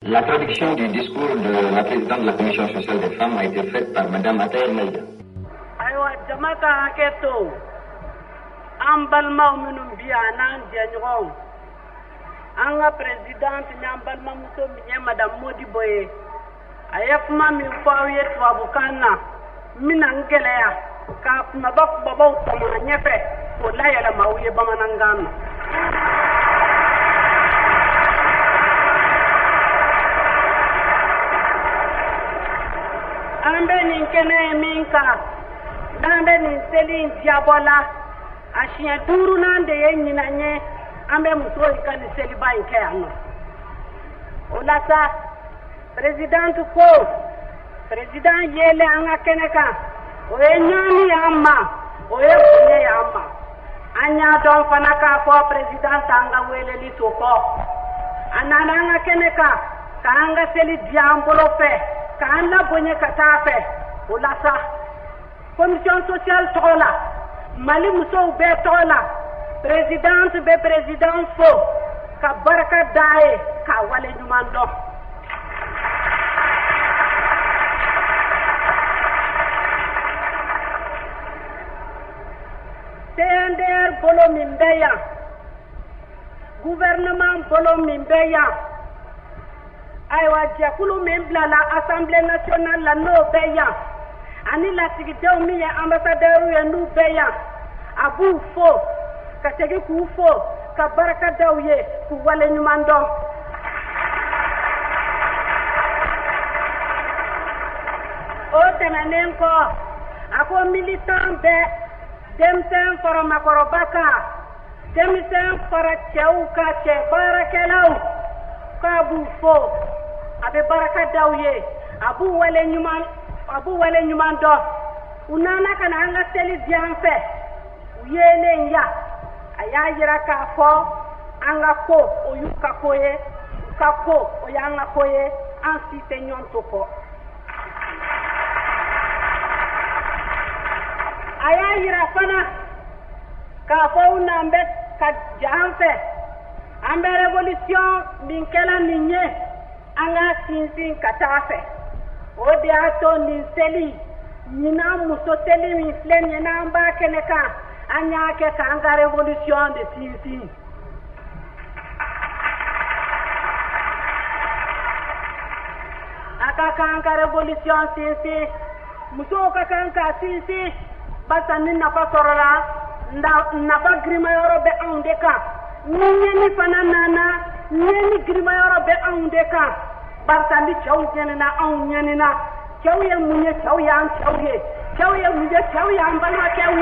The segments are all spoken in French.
La traduction du discours de la présidente de la Commission sociale des femmes a été faite par Madame Ataïr Maïga. Aywa jamaka haketo ambalma minum biya nan dianyo anga présidente nyambalma muso minye Madame Modi Boye ayefma mi fawiye twabukana mina ngeleya ka mabak baba utama nyefe ko la yala mawiye bamanangana ambe ninkene minka dambe ni seli diabola ashia duru nande yenyina nye ambe muso ikani seli ba nke ano olasa president ko president yele anga keneka oye nyani amma oye bunye amma anya don fanaka ko president anga wele li toko anana anga keneka ka anga seli diambolo fe ka anda bonye katafe olasa commission sociale tola mali muso be tola présidente be président fo ka baraka dae ka wale nyumando CNDR bolo mimbeya gouvernement bolo mimbeya aywa jakulu membla la assemblée nationale la no beya ani la sigidew mi ye ambassadeur ye nu beya abu fo ka tege ku fo ka baraka daw ye ku wale nyumando o temanen ko ako militant be demsen fara makorobaka demsen fara chauka che barakelau ka abu fo abe baraka daw ye abu wale nyuman do unana kana anga seli dianfe uyele nya aya yira ka fo anga ko oyuka koye ka ko oyanga koye ansi te nyon toko aya yira fana ka fo unambe ka janfe ambe revolution binkela ninye anga sinsin katafe ode ato ni seli nina muso seli mi flen nina mba keneka anya ke kanga revolution de sinsin aka kanga revolution sinsin muso ka kanga sinsin basa nina fa sorola na fa grima yoro be onde ka ni fana nana ni grima yoro be onde ka bartandi chaw nyenena on nyenena chaw ye munye chaw ya an chaw ye munye chaw ya an balma chaw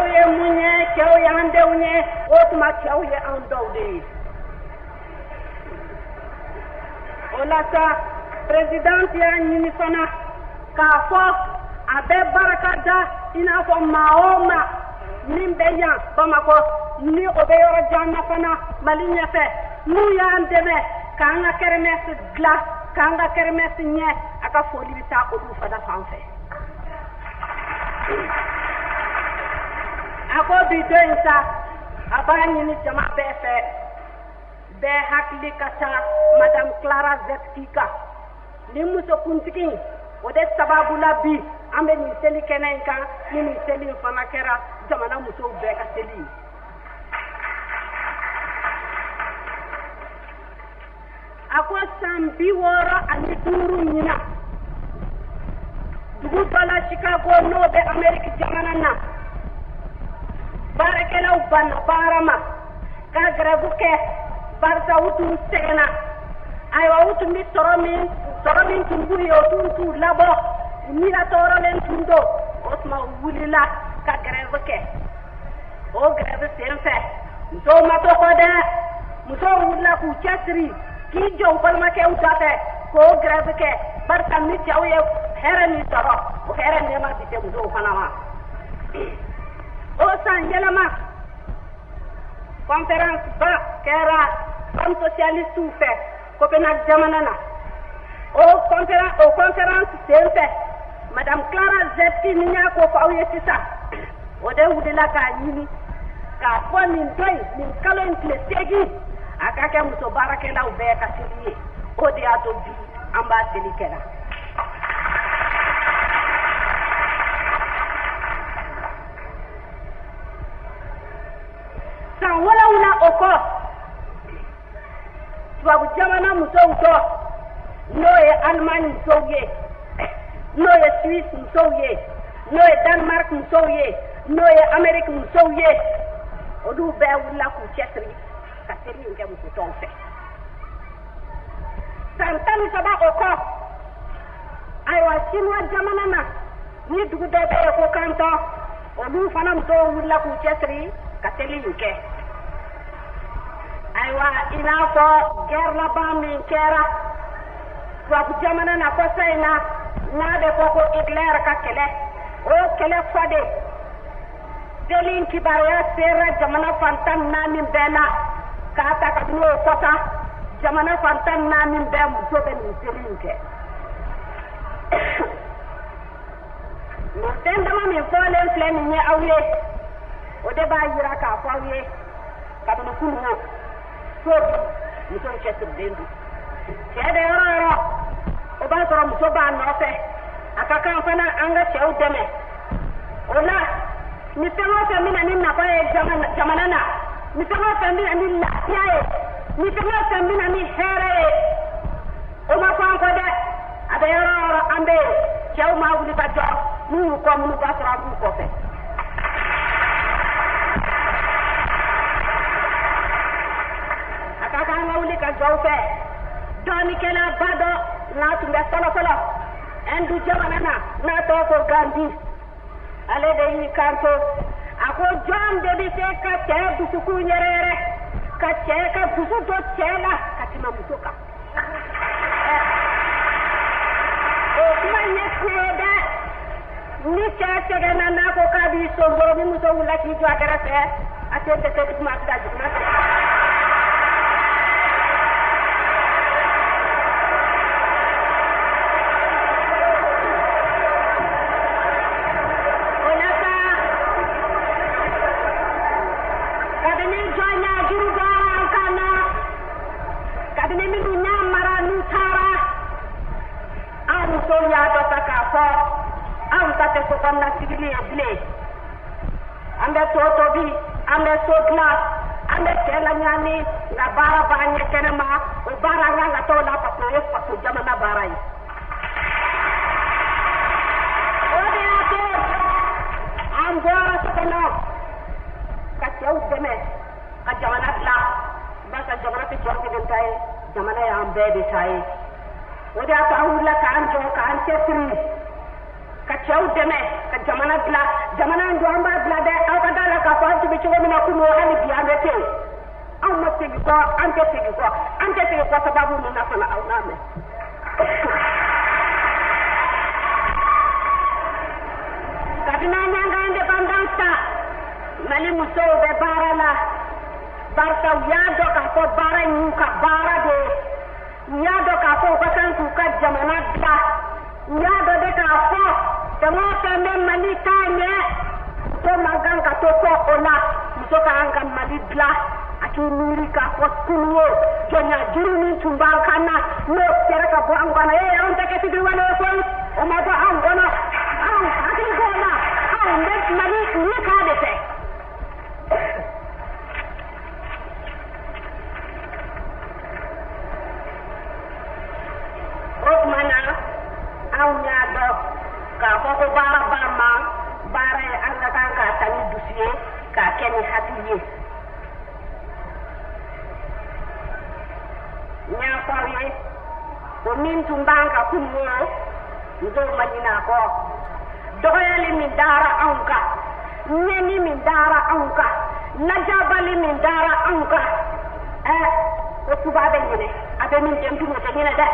ye munye chaw ya an dewnye otuma chaw ye an dawde olasa president ya nyini fana ka fo abe barakada ina fo maoma nimbeya bamako ni obeyoro janna fana malinya fe nu ya andeme kanga kermes gla kanga kermes nye aka foli bita odu fada fanfe ako bidensa abani ni jama befe be hakli kata madame Clara Zeptika ni muso kuntikin ode sababu labi ambe ni seli kenenka ni seli fana kera jamana muso be ka seli ako sambi woro ani turu nyina dugu bala Chicago no be America jamana na barakela ubana barama ka grabuke barsa wutu sena aywa wutu mi toromin tunguri yo tuntu labo ni la torolen tundo osma wulila ka grabuke o grabu sense so mato koda muso wula ku chasri ki jo palma ke utate ko grabuke barsa mi chawe herani toro o herani ma bite muso kanama o sanjelama conférence ba kera am socialiste ou fait Copenhague jamanana o conférence c'est madame Clara Zepti ninya ko fawye sisa o de wudila ka nyini k'a fɔ nin dɔ in nin kalo in tile 8 a ka kɛ muso baarakɛlaw bɛɛ ka seli ye o de y'a to bi an b'a seli kɛra. san wolonwula o kɔ tubabu jamana musow dɔ n'o ye alimani musow ye n'o ye suisse musow ye n'o ye Danemark musow ye n'o ye Amérique musow ye olu bɛɛ wulila k'u cɛsiri ka seli in kɛ muso tɔw fɛ. san 13 o kɔ ayiwa Chinois jamana na ni dugu dɔ bɛ yen ko Kanton olu fana musow wulila k'u cɛsiri ka seli in kɛ. ayiwa i n'a fɔ guerre laban min kɛra tubabu jamana na kɔsa in na n'a bɛ fɔ ko Hitler ka kɛlɛ o kɛlɛ fɔ de seli in kibaruya sera jamana fantan 4 bɛɛ la k'a ta ka d'o kɔsa jamana fantan 4 bɛɛ muso bɛ nin seli in kɛ. nin fɛn dama min fɔlen filɛ nin ye aw ye o de b'a yira k'a fɔ aw ye kabini kunungo so musow cɛsirilen don. cɛ de yɔrɔ yɔrɔ o b'a sɔrɔ muso b'a nɔfɛ a ka kan fana an ka cɛw dɛmɛ o la ni fɛn o fɛn bɛ na ni nafa ye jamana na ni fɛn o fɛn bɛ na ni lafiya ye ni fɛn o fɛn bɛ na ni hɛrɛ ye o ma fɔ an kɔ dɛ a bɛ yɔrɔ yɔrɔ an bɛ yen cɛw ma wuli ka jɔ n'u y'u kɔ minnu b'a sɔrɔ an b'u kɔfɛ. a ka kan an ka wuli ka jɔ u fɛ dɔɔnikɛlaba dɔ n'a tun bɛ fɔlɔfɔlɔ Hindu jamana na n'a tɔgɔ ko Gandhi ale de y'i kanto a ko jɔn de bɛ se ka cɛ dusukun yɛrɛyɛrɛ ka cɛ ka dusu to cɛ la ka tɛmɛ muso kan. o kuma ɲɛ tiɲɛ ye dɛ ni cɛ sɛgɛnna n'a ko k'a b'i sonboro ni muso wulila k'i jɔ a kɛrɛfɛ a sen tɛ se duguma a tɛ taa duguma fɛ. an bɛ to tobi an bɛ so dilan an bɛ cɛ laɲani nka baara b'an ɲɛ kɛnɛma o baara an kan ka t'o la parce que o ye faso jamana baara ye. o de y'a to an bɔra so kɔnɔ ka cɛw dɛmɛ ka jamana dilan barisa jamana tɛ cɛw kelen ta ye jamana y'an bɛɛ de ta ye. o de y'a to an wulila k'an jɔ k'an cɛsiri ka cɛw dɛmɛ ka jamana dilan jamana in don an b'a dilan dɛ aw ka d'a la k'a fɔ an tun bɛ cogo min na kunun hali bi an bɛ ten anw ma segin kɔ an tɛ segin kɔ an tɛ segin kɔ sababu min na fana aw n'a mɛn. kabini an y'an ka indépendance ta mali musow bɛ baara la barisa u y'a dɔn k'a fɔ baara in y'u ka baara de ye u y'a dɔn k'a fɔ u ka kan k'u ka jamana dilan u y'a dɔn de k'a fɔ fɛn o fɛn bɛ mali taa ɲɛ muso man kan ka to kɔ o la muso ka kan ka mali dilan a k'i miiri k'a fɔ kunun o jɔnya juru min tun b'an kan na n'o sera ka bɔ an kɔnɔ anw tɛ kɛ fitiriwale ye koyi o ma bɔ anw kɔnɔ anw hakili b'o la anw bɛ mali ɲɛ k'a de fɛ. o tuma na anw y'a dɔn k'a fɔ ko baara b'an ma baara ye an ka kan k'a ta ni dusu ye k'a kɛ ni hakili ye. n y'a fɔ aw ye o min tun b'an kan kunun o musow ma ɲinɛ a kɔ dɔgɔyali min dara anw kan ɲɛni min dara anw kan lajabali min dara anw kan o tuba bɛ ɲinɛ a bɛ min den tun o tɛ ɲinɛ dɛ.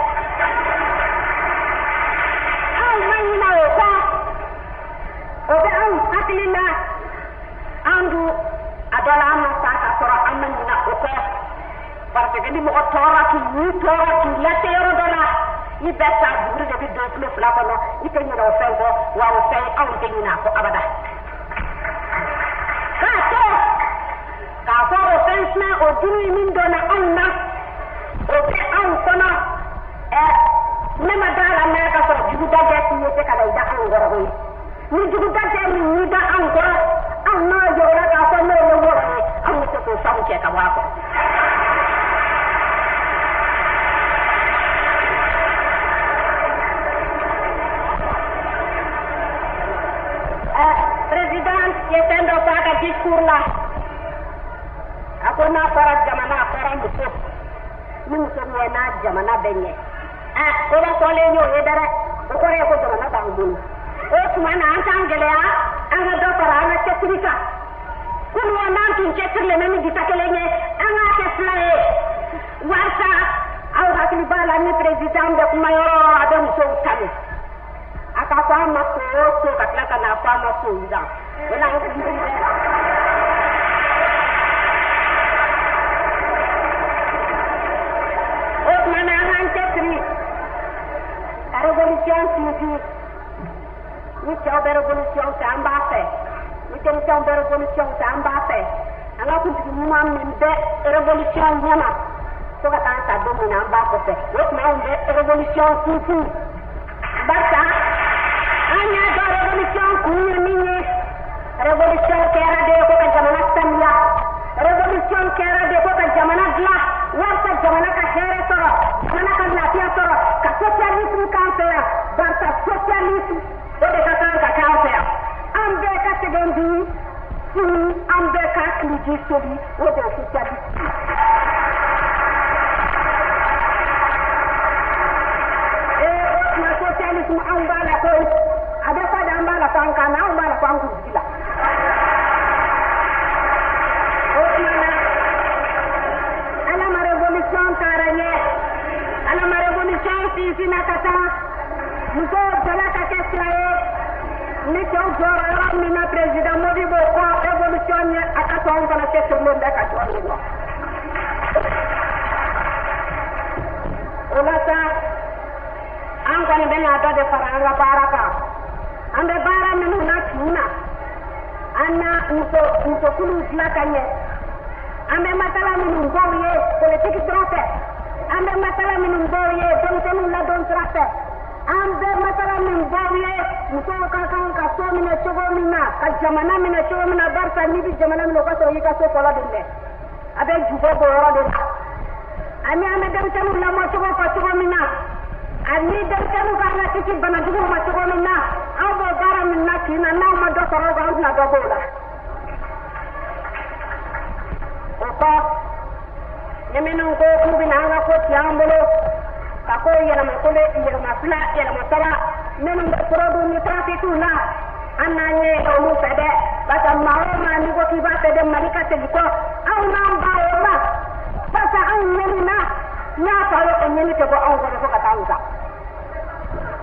anw ma ɲinɛ o kɔ o bɛ anw hakili la an dun a dɔ la an ma sa ka sɔrɔ an ma ɲinɛ o kɔ parce que ni mɔgɔ tɔɔrɔ k'i y'i tɔɔrɔ k'i lase yɔrɔ dɔ la i bɛ sa buguri de bɛ don tulo fila kɔnɔ i tɛ ɲinɛ o fɛn kɔ wa o fɛn anw tɛ ɲinɛ a kɔ abada. k'a to dimi min dona anna o be an kono nema dala me ka so jugu dade ti yete kala da an goro ko ni jugu dade ni da an goro an no jora ka so no no goro an to ko samu ke ka wa ko president yetendo paka discours la akona para jamana para muso ni muso ni na jamana benye ko ba ko le nyo edara ko re ko jamana ta ngulu o tuma na antangele anga do para na tetrika kun wa nan tun tetrle men di takelenye anga ke flae warta au hakli bala ni president de mayoro adam so tani aka kwa maso katlaka na kwa maso ida wala mana han tetri revolution sisi ni chao revolution samba fe ni tem chao revolution samba fe ala ku ti mu am ni be revolution nyama to ka tan sa do mu na ba ko fe wot ma un be revolution sisi bata anya do revolution ku ni ni revolution kera de ko ka jamana tamla revolution kera de ko ka jamana gla warta jamana ka here soro jamana ka lafiya soro ka socialism kan fera barta socialism o de ka fera ambe ka tegendi ambe ka kliji sobi o de socialism na socialism amba la ko ada pada amba la panka na amba la panku gila si na kata muso jala ka kesrae ni to jora mi na president modi bo ko revolution ni akato on kana kesro mo ndaka to ni olata an kana be na do de faranga baraka ambe bara mi na tuna anna muso kulu flakanye ambe matala mi ngoye politique trope ambe matala min mboye don la don trafe ambe matala min mboye muso ka so min chogo mina ka jamana min chogo mina barta ni bi jamana min ko so yika so kola dinde abe jubo bo ro de ami ame dem tanu la mo chogo mina ani dem tanu ka na kiti bana jugo ma chogo mina abo gara min na kina na ma do so ro ga na do bola opa nemenu ko kubina nga ko tiambolo kako yela makole yela mafla yela matara menu produ ni trafiku la ananye olu fede bata maoma ni ko kiba fede marika teliko au namba ora bata au nemina nya falo enyeni te ko au ko katauza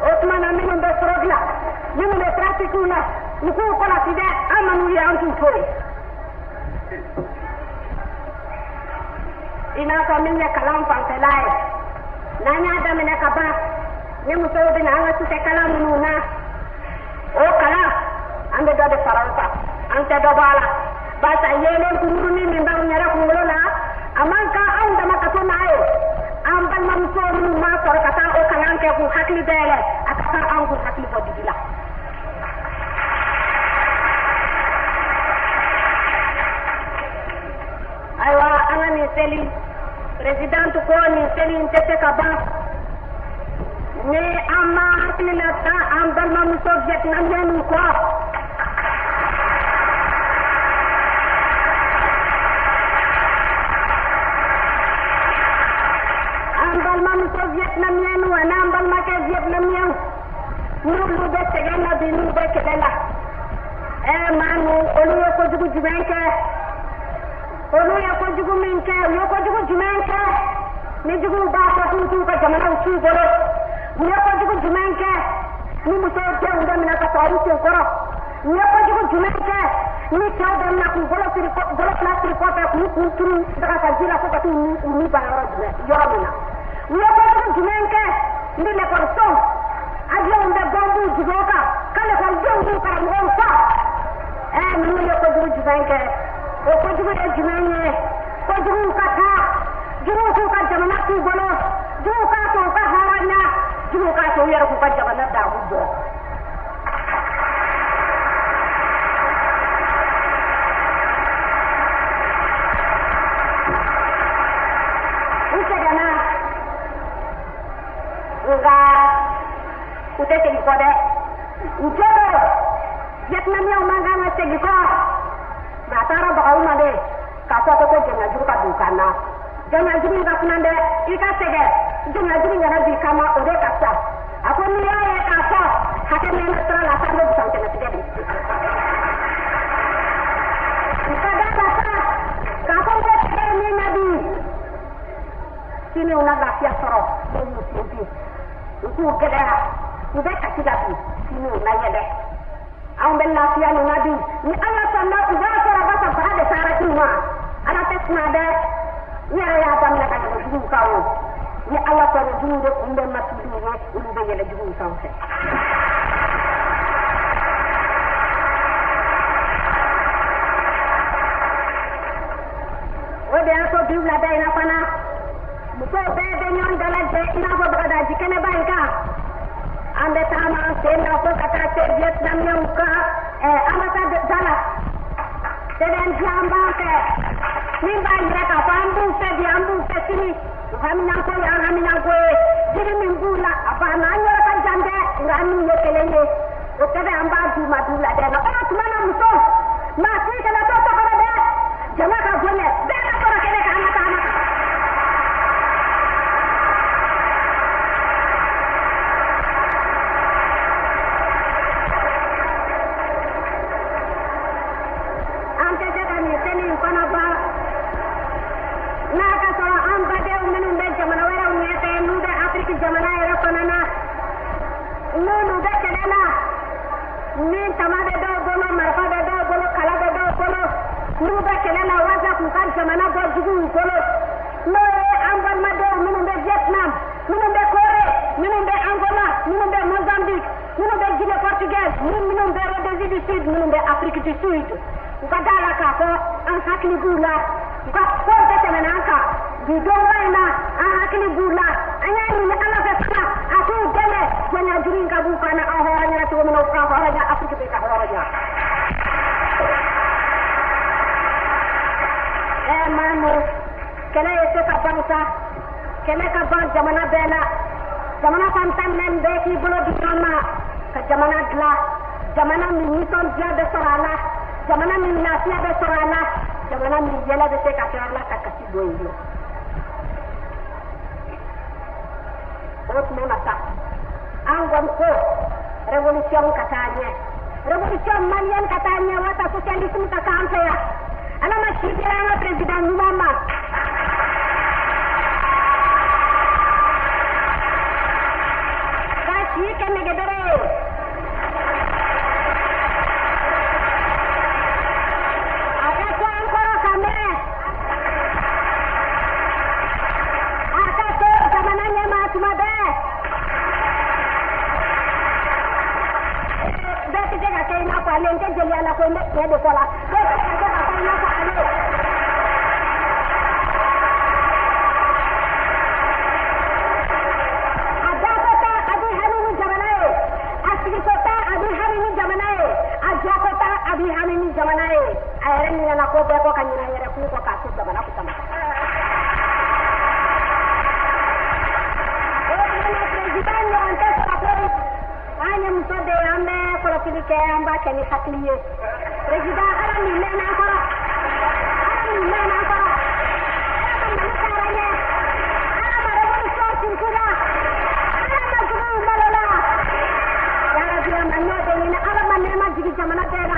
otmana menu be progla menu be trafiku la ni ko la fide amanu ya antu toi ina ko min ne kalam fankelai nanya da min ka ba ne muso bi na nga su te kalam nuna o kala ande do de faransa ante do bala ba sa yele kuru ni min ba nyara kungulo la amanka anda makato nayo ambal mam so nu ma ko kata o kalam ke ku hakli dele akata an ku hakli bo didila aywa angani seli president ko ni seli tete kaba ne amma hakila ta ambal mam soviet nan yenu ko ambal mam soviet nan yenu ana ambal ma ke vietnam yenu nu de tegena binu de kedela manu olu ko jugu jubenke olu ya ko jugu minke yo ko jugu jumenke ni jugu ba ko tu ka jamana uchi goro yo ko jugu jumenke ni muso te unda mina ka taru te goro yo ko jugu jumenke ni chawda na ku golo plastic ko ta ku turu daga ka jira ko ka tu ni ba yo mina yo ko jugu jumenke ni le korso ajo unda gombu jugoka kale ko jongu ka mo fa ni yo ko jugu jumenke o ko jugu jumenye ko jugu jugu ku ka jamana ku bolo jugu ka to ka haranya jugu ka to yar ku ka jamana da bu ute tegi ko de ujodo Vietnam yang mangga tegi ko na tara ba uma de ka ko ko jenga juru ka dukana jenga juru ka kunande ika sege jenga juru ngana di kama ode kasa aku ni ya ka so hakene na tra la sa do sa tena tege kada kasa ka ko ko ni nabi sini una gafia soro do muti ku geda ube katika sini na yede au bella fiya ni nabi ni Allah sanna uba sara bata baade sara kuma ana tesna de yara ya tam la kan du kawo ni Allah ko du de umbe matudu ne umbe yele du sanse ode ato bibla dai na pana muto bebe nyon dalade ina go bagada jikene banka ande tama senda ko kata se Vietnam yang ka amata dala seden jamba ke nimba iraka pambu se diambu se sini hamna ko jadi mimbula apa nanya kan jande ngani yekelenge otebe amba du madula de na kana tumana muso masih kana to kana de jama ka gole de na ko kene ka amata amata jamana era panana nunu da kelena min tamade do golo marfa do golo kala do golo nunu da kelena waza ku kan jamana do jugu golo no ambal mado nunu be Vietnam nunu be Corée nunu be Angola nunu be Mozambique nunu be Guinée Portugais nunu be Rhodesie du Sud nunu be Afrique du Sud ukadala ka ko an hakli bula ka ko da jamana ka di do waina an hakli bula anyani ni ala fesna aku dele wanya jurin ka bukana ahoranya to meno ka ahoranya Afrika be ka ahoranya manu kena ese ka bangsa kena ka bang jamana bela jamana pantan len be ki bulo di mama ka jamana dla jamana mi son dia de sorala jamana mi nasia de sorala jamana mi yela de ka sorala ka kasi boyo Otmo nasa anggon ko revolution katanya revolution malian katanya wata sosialisme kakampe ya ana mashikira na president mama kashi kene gedere aka ko ankara kame aka to zamananya matumade lente jeli ala ko nek de ko la ko ka ka na ko ale ada kota adi hamini jamanae asli kota adi hamini jamanae aja kota adi hamini jamanae ayere ni na ko be ko kanyina yere ku ko ka ku jamana ku sama president yo ante ko anya mtode ambe ko ke amba ke ni hakliye president ala ni mena ko ala ni mena ko ala man karanya ala mare ko sortin kura ala ma guru malala ya rabbi manno de ni ala man ne ma jigi jamana tera